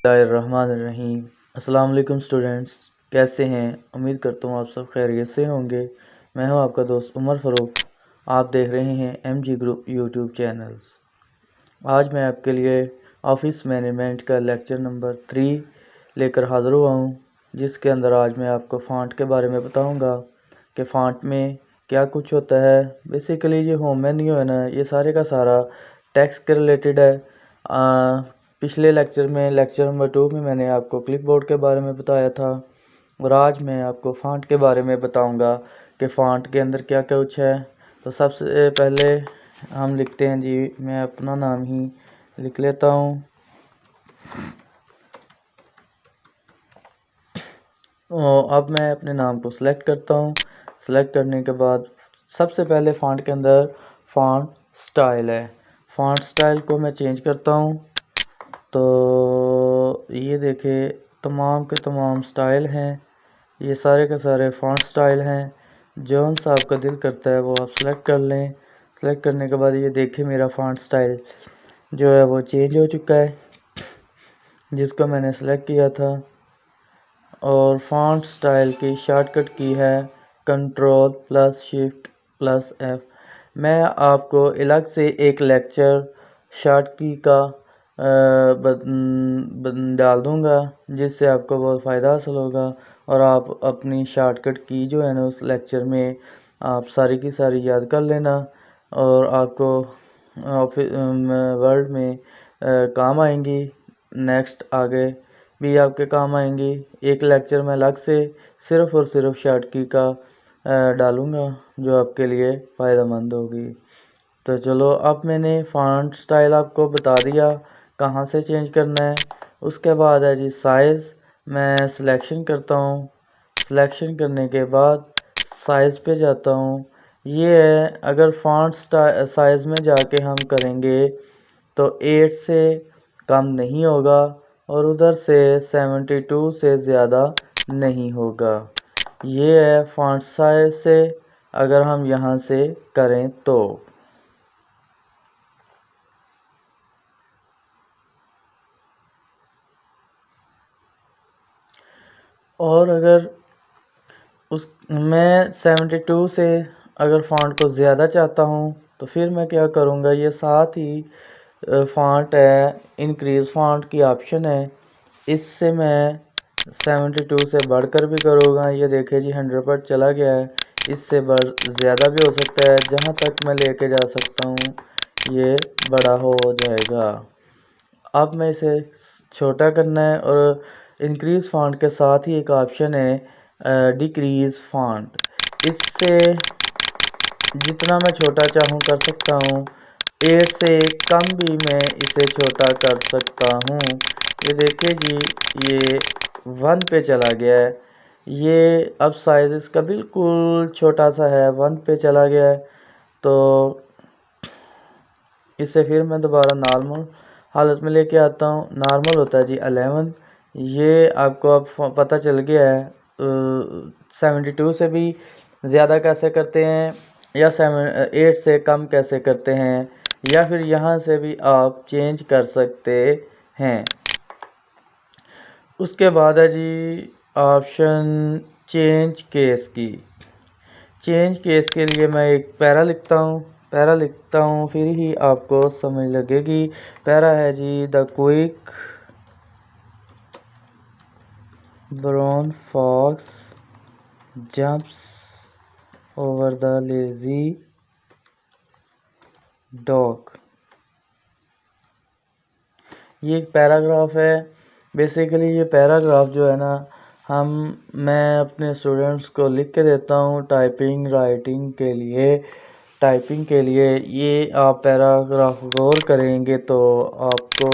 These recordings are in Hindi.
बिस्मिल्लाहिर्रहमानिर्रहीम। अस्सलाम वालेकुम स्टूडेंट्स, कैसे हैं? उम्मीद करता हूँ आप सब खैरियत से होंगे। मैं हूँ आपका दोस्त उमर फ़ारूक। आप देख रहे हैं MG ग्रुप यूट्यूब चैनल्स। आज मैं आपके लिए ऑफिस मैनेजमेंट का लेक्चर नंबर 3 लेकर हाज़िर हुआ हूँ, जिसके अंदर आज मैं आपको फ़ॉन्ट के बारे में बताऊँगा कि फ़ॉन्ट में क्या कुछ होता है। बेसिकली ये होम मेन्यू है ना, ये सारे का सारा टेक्स्ट के रिलेटेड है। पिछले लेक्चर में, लेक्चर नंबर 2 में मैंने आपको क्लिपबोर्ड के बारे में बताया था, और आज मैं आपको फ़ॉन्ट के बारे में बताऊंगा कि फ़ॉन्ट के अंदर क्या कुछ है। तो सबसे पहले हम लिखते हैं जी, मैं अपना नाम ही लिख लेता हूँ। अब मैं अपने नाम को सिलेक्ट करता हूँ। सिलेक्ट करने के बाद सबसे पहले फ़ॉन्ट के अंदर फ़ॉन्ट स्टाइल है। फ़ॉन्ट स्टाइल को मैं चेंज करता हूँ। तो ये देखें, तमाम के तमाम स्टाइल हैं, ये सारे के सारे फ़ॉन्ट स्टाइल हैं। जौन सा आपका दिल करता है वो आप सेलेक्ट कर लें। सेलेक्ट करने के बाद ये देखें, मेरा फ़ॉन्ट स्टाइल जो है वो चेंज हो चुका है, जिसको मैंने सेलेक्ट किया था। और फ़ॉन्ट स्टाइल की शॉर्टकट की है Ctrl+Shift+F। मैं आपको अलग से एक लेक्चर शॉर्ट की का डाल दूंगा, जिससे आपको बहुत फ़ायदा हासिल होगा। और आप अपनी शॉर्टकट की जो है ना, उस लेक्चर में आप सारी की सारी याद कर लेना, और आपको ऑफिस वर्ल्ड में काम आएंगी। नेक्स्ट आगे भी आपके काम आएंगी। एक लेक्चर में अलग से सिर्फ़ और सिर्फ शॉर्ट की का डालूंगा, जो आपके लिए फ़ायदेमंद होगी। तो चलो, अब मैंने फ़ॉन्ट स्टाइल आपको बता दिया कहाँ से चेंज करना है। उसके बाद है जी साइज़। मैं सिलेक्शन करता हूँ। सिलेक्शन करने के बाद साइज़ पे जाता हूँ। ये है, अगर फ़ॉन्ट साइज़ में जाके हम करेंगे तो 8 से कम नहीं होगा, और उधर से 72 से ज़्यादा नहीं होगा। ये है फ़ॉन्ट साइज़ से अगर हम यहाँ से करें तो। और अगर मैं 72 से अगर फ़ॉन्ट को ज़्यादा चाहता हूँ तो फिर मैं क्या करूँगा, ये साथ ही फ़ॉन्ट है इंक्रीज़ फ़ॉन्ट की ऑप्शन है, इससे मैं 72 से बढ़कर भी करूँगा। ये देखिए जी 100 पर चला गया है। इससे ज़्यादा भी हो सकता है, जहाँ तक मैं लेके जा सकता हूँ ये बड़ा हो जाएगा। अब मैं इसे छोटा करना है, और इंक्रीज़ फ़ॉन्ट के साथ ही एक ऑप्शन है डिक्रीज़ फ़ॉन्ट। इससे जितना मैं छोटा चाहूँ कर सकता हूँ। 8 से कम भी मैं इसे छोटा कर सकता हूँ। ये देखिए जी, ये 1 पे चला गया है। ये अब साइज़ इसका बिल्कुल छोटा सा है, 1 पे चला गया है। तो इसे फिर मैं दोबारा नॉर्मल हालत में लेके आता हूँ। नॉर्मल होता है जी 11। ये आपको अब पता चल गया है 72 से भी ज़्यादा कैसे करते हैं, या 8 से कम कैसे करते हैं, या फिर यहाँ से भी आप चेंज कर सकते हैं। उसके बाद है जी ऑप्शन चेंज केस की। चेंज केस के लिए मैं एक पैरा लिखता हूँ, फिर ही आपको समझ लगेगी। पैरा है जी, the quick brown fox jumps over the lazy dog. ये एक पैराग्राफ है। बेसिकली ये पैराग्राफ जो है ना, मैं अपने स्टूडेंट्स को लिख के देता हूँ टाइपिंग राइटिंग के लिए। टाइपिंग के लिए ये आप पैराग्राफ गौर करेंगे तो आपको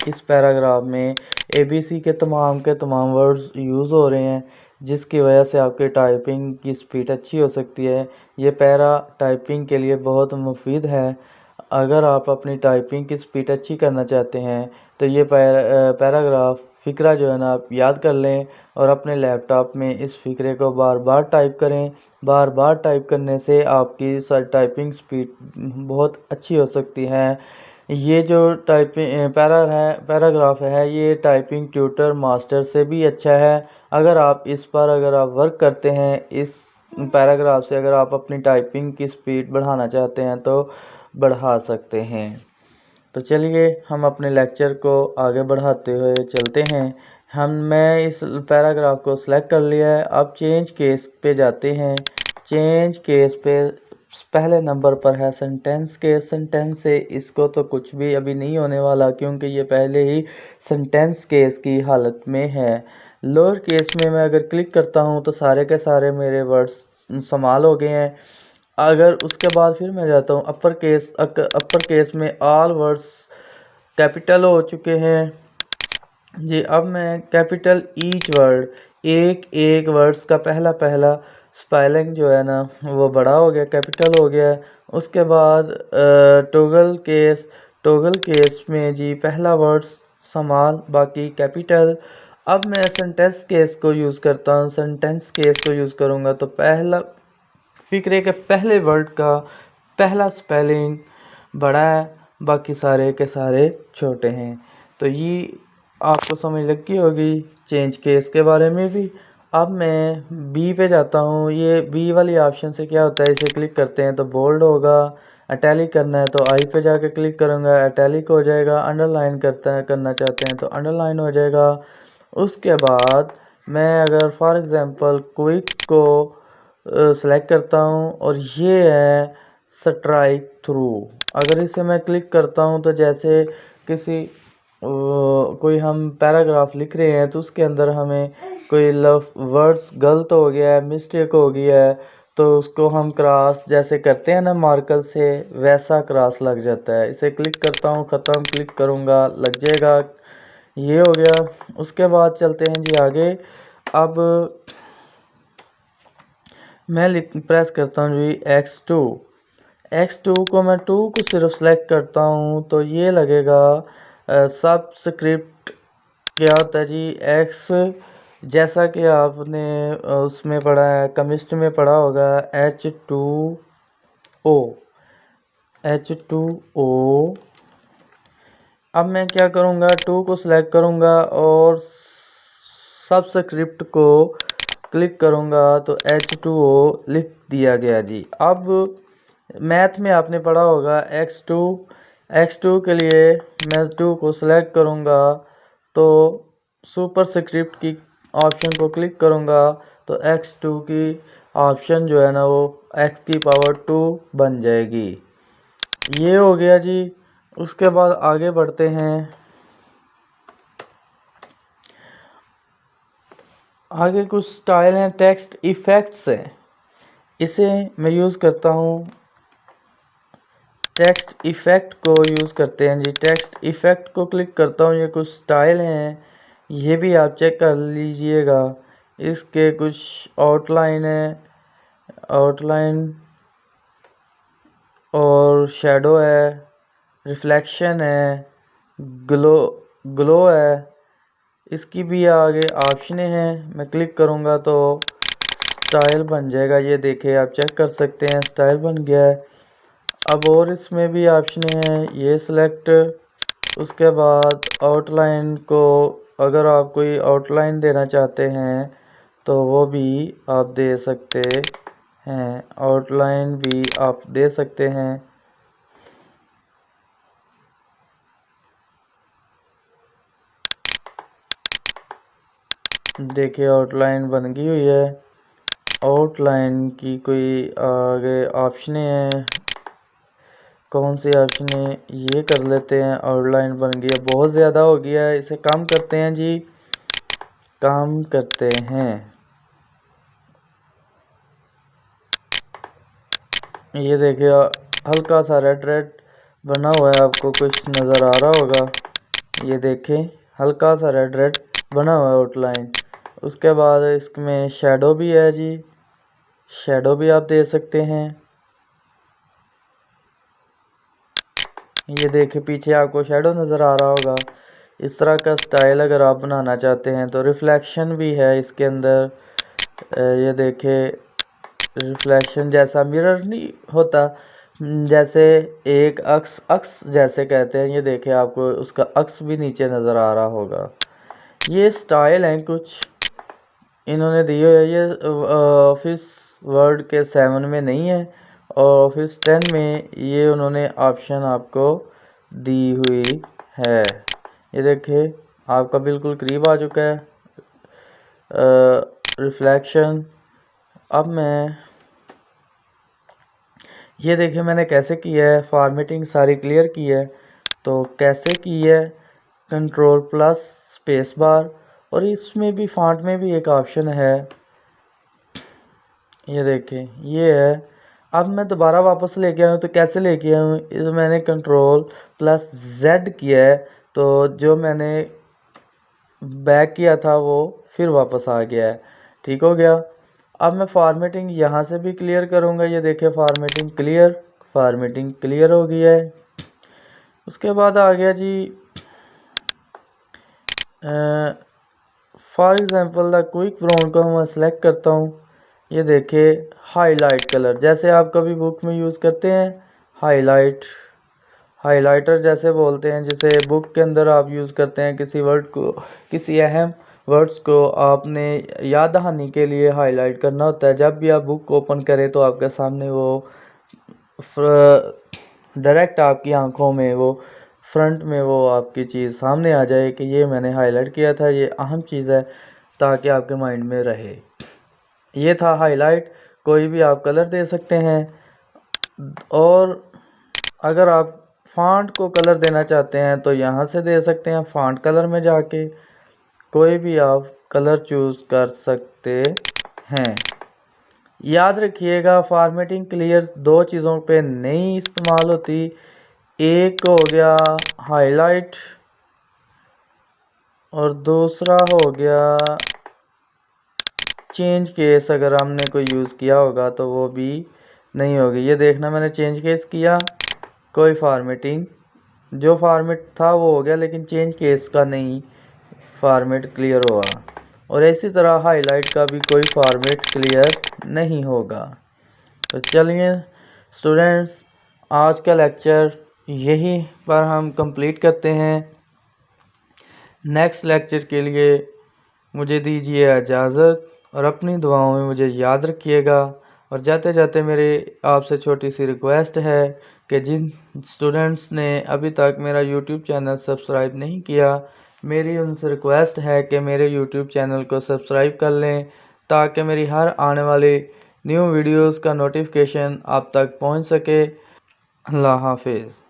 इस पैराग्राफ में ABC के तमाम वर्ड्स यूज़ हो रहे हैं, जिसकी वजह से आपके टाइपिंग की स्पीड अच्छी हो सकती है। ये पैरा टाइपिंग के लिए बहुत मुफीद है। अगर आप अपनी टाइपिंग की स्पीड अच्छी करना चाहते हैं तो ये पैराग्राफ फ़िक्रा जो है ना, आप याद कर लें, और अपने लैपटॉप में इस फ़िक्रे को बार बार टाइप करें। बार बार टाइप करने से आपकी टाइपिंग स्पीड बहुत अच्छी हो सकती है। ये जो टाइपिंग पैराग्राफ है ये टाइपिंग ट्यूटर मास्टर से भी अच्छा है। अगर आप इस पर वर्क करते हैं, इस पैराग्राफ से अगर आप अपनी टाइपिंग की स्पीड बढ़ाना चाहते हैं तो बढ़ा सकते हैं। तो चलिए हम अपने लेक्चर को आगे बढ़ाते हुए चलते हैं। मैं इस पैराग्राफ को सिलेक्ट कर लिया है। अब चेंज केस पे जाते हैं। चेंज केस पे पहले नंबर पर है सेंटेंस केस। सेंटेंस से इसको तो कुछ भी अभी नहीं होने वाला क्योंकि ये पहले ही सेंटेंस केस की हालत में है। लोअर केस में मैं अगर क्लिक करता हूँ तो सारे के सारे मेरे वर्ड्स समाल हो गए हैं। अगर उसके बाद फिर मैं जाता हूँ अपर केस में ऑल वर्ड्स कैपिटल हो चुके हैं जी। अब मैं कैपिटल ईच वर्ड, एक एक वर्ड्स का पहला पहला स्पेलिंग जो है ना वो बड़ा हो गया, कैपिटल हो गया। उसके बाद टोगल केस में जी पहला वर्ड स्मॉल बाकी कैपिटल। अब मैं सेंटेंस केस को यूज़ करता हूँ। सेंटेंस केस को यूज़ करूँगा तो पहला फिक्रे के पहले वर्ड का पहला स्पेलिंग बड़ा है, बाकी सारे के सारे छोटे हैं। तो ये आपको समझ लगी होगी चेंज केस के बारे में भी। अब मैं बी पे जाता हूँ। ये बी वाली ऑप्शन से क्या होता है, इसे क्लिक करते हैं तो बोल्ड होगा। इटैलिक करना है तो आई पे जाके क्लिक करूँगा, इटैलिक हो जाएगा। अंडरलाइन करना चाहते हैं तो अंडरलाइन हो जाएगा। उसके बाद मैं अगर फॉर एग्ज़ाम्पल क्विक को सेलेक्ट करता हूँ और ये है स्ट्राइक थ्रू। अगर इसे मैं क्लिक करता हूँ तो जैसे किसी कोई हम पैराग्राफ लिख रहे हैं तो उसके अंदर हमें कोई वर्ड्स गलत हो गया है, मिस्टेक हो गया है, तो उसको हम क्रॉस जैसे करते हैं ना मार्कर से, वैसा क्रॉस लग जाता है। इसे क्लिक करता हूँ, ख़त्म क्लिक करूँगा, लग जाएगा। ये हो गया। उसके बाद चलते हैं जी आगे। अब मैं प्रेस करता हूँ जी X2 को मैं 2 को सिर्फ सेलेक्ट करता हूँ तो ये लगेगा सबस्क्रिप्ट क्या होता है जी X, जैसा कि आपने उसमें पढ़ा है, केमिस्ट्री में पढ़ा होगा H2O। अब मैं क्या करूँगा, 2 को सिलेक्ट करूँगा और सबस्क्रिप्ट को क्लिक करूँगा तो H2O लिख दिया गया जी। अब मैथ में आपने पढ़ा होगा X2 के लिए मैं 2 को सिलेक्ट करूँगा तो सुपरस्क्रिप्ट की ऑप्शन को क्लिक करूँगा तो X2 की ऑप्शन जो है ना वो x की पावर 2 बन जाएगी। ये हो गया जी। उसके बाद आगे बढ़ते हैं। आगे कुछ स्टाइल हैं, टेक्स्ट इफ़ेक्ट्स हैं, इसे मैं यूज़ करता हूँ। टेक्स्ट इफ़ेक्ट को यूज़ करते हैं जी। टेक्स्ट इफ़ेक्ट को क्लिक करता हूँ। ये कुछ स्टाइल हैं, ये भी आप चेक कर लीजिएगा। इसके कुछ आउटलाइन है, आउटलाइन और शैडो है, रिफ्लेक्शन है, ग्लो है। इसकी भी आगे ऑप्शन हैं। मैं क्लिक करूँगा तो स्टाइल बन जाएगा। ये देखिए आप चेक कर सकते हैं स्टाइल बन गया है। अब और इसमें भी ऑप्शन हैं, ये सिलेक्ट। उसके बाद आउटलाइन को अगर आप कोई आउटलाइन देना चाहते हैं तो वो भी आप दे सकते हैं, आउटलाइन भी आप दे सकते हैं। देखिए आउटलाइन बन गई हुई है। आउटलाइन की कोई आगे ऑप्शन है, कौन सी ऑप्शन है, ये कर लेते हैं। आउटलाइन बन गया, बहुत ज़्यादा हो गया है, इसे कम करते हैं जी, कम करते हैं। ये देखिए हल्का सा रेड रेड बना हुआ है, आपको कुछ नज़र आ रहा होगा। ये देखें हल्का सा रेड रेड बना हुआ है आउटलाइन। उसके बाद इसमें शैडो भी है जी, शैडो भी आप दे सकते हैं। ये देखिए पीछे आपको शैडो नज़र आ रहा होगा। इस तरह का स्टाइल अगर आप बनाना चाहते हैं तो रिफ्लेक्शन भी है इसके अंदर। ये देखिए रिफ्लेक्शन जैसा मिरर नहीं होता, जैसे एक अक्स अक्स जैसे कहते हैं, ये देखें आपको उसका अक्स भी नीचे नज़र आ रहा होगा। ये स्टाइल हैं कुछ इन्होंने दिए हुए। ये ऑफिस वर्ड के 7 में नहीं है और ऑफिस 10 में ये उन्होंने ऑप्शन आपको दी हुई है। ये देखिए आपका बिल्कुल करीब आ चुका है रिफ्लेक्शन। अब मैं ये देखिए मैंने कैसे किया है, फॉर्मेटिंग सारी क्लियर की है। तो कैसे की है, कंट्रोल प्लस स्पेस बार, और इसमें भी फॉन्ट में भी एक ऑप्शन है, ये देखें ये है। अब मैं दोबारा वापस लेके आया हूँ, तो कैसे लेके आया हूँ, इस मैंने कंट्रोल प्लस जेड किया है, तो जो मैंने बैक किया था वो फिर वापस आ गया है। ठीक हो गया। अब मैं फॉर्मेटिंग यहाँ से भी क्लियर करूँगा। ये देखिए फॉर्मेटिंग क्लियर हो गई है। उसके बाद आ गया जी for example the quick brown को मैं सेलेक्ट करता हूँ। ये देखिए हाईलाइट कलर, जैसे आप कभी बुक में यूज़ करते हैं हाईलाइटर जैसे बोलते हैं, जैसे बुक के अंदर आप यूज़ करते हैं किसी वर्ड को, किसी अहम वर्ड्स को आपने याद दहानी के लिए हाईलाइट करना होता है। जब भी आप बुक ओपन करें तो आपके सामने वो डायरेक्ट आपकी आंखों में वो फ्रंट में वो आपकी चीज़ सामने आ जाए कि ये मैंने हाईलाइट किया था, ये अहम चीज़ है, ताकि आपके माइंड में रहे। ये था हाईलाइट। कोई भी आप कलर दे सकते हैं, और अगर आप फॉन्ट को कलर देना चाहते हैं तो यहाँ से दे सकते हैं। फॉन्ट कलर में जाके कोई भी आप कलर चूज़ कर सकते हैं। याद रखिएगा फॉर्मेटिंग क्लियर दो चीज़ों पे नहीं इस्तेमाल होती। एक हो गया हाईलाइट और दूसरा हो गया चेंज केस। अगर हमने कोई यूज़ किया होगा तो वो भी नहीं होगी। ये देखना मैंने चेंज केस किया, कोई फॉर्मेटिंग जो फॉर्मेट था वो हो गया, लेकिन चेंज केस का नहीं फॉर्मेट क्लियर हुआ। और इसी तरह हाईलाइट का भी कोई फॉर्मेट क्लियर नहीं होगा। तो चलिए स्टूडेंट्स, आज का लेक्चर यहीं पर हम कंप्लीट करते हैं। नेक्स्ट लेक्चर के लिए मुझे दीजिए इजाज़त, और अपनी दुआओं में मुझे याद रखिएगा। और जाते जाते मेरे आपसे छोटी सी रिक्वेस्ट है कि जिन स्टूडेंट्स ने अभी तक मेरा यूट्यूब चैनल सब्सक्राइब नहीं किया, मेरी उनसे रिक्वेस्ट है कि मेरे यूट्यूब चैनल को सब्सक्राइब कर लें, ताकि मेरी हर आने वाली न्यू वीडियोस का नोटिफिकेशन आप तक पहुंच सके। अल्लाह हाफिज़।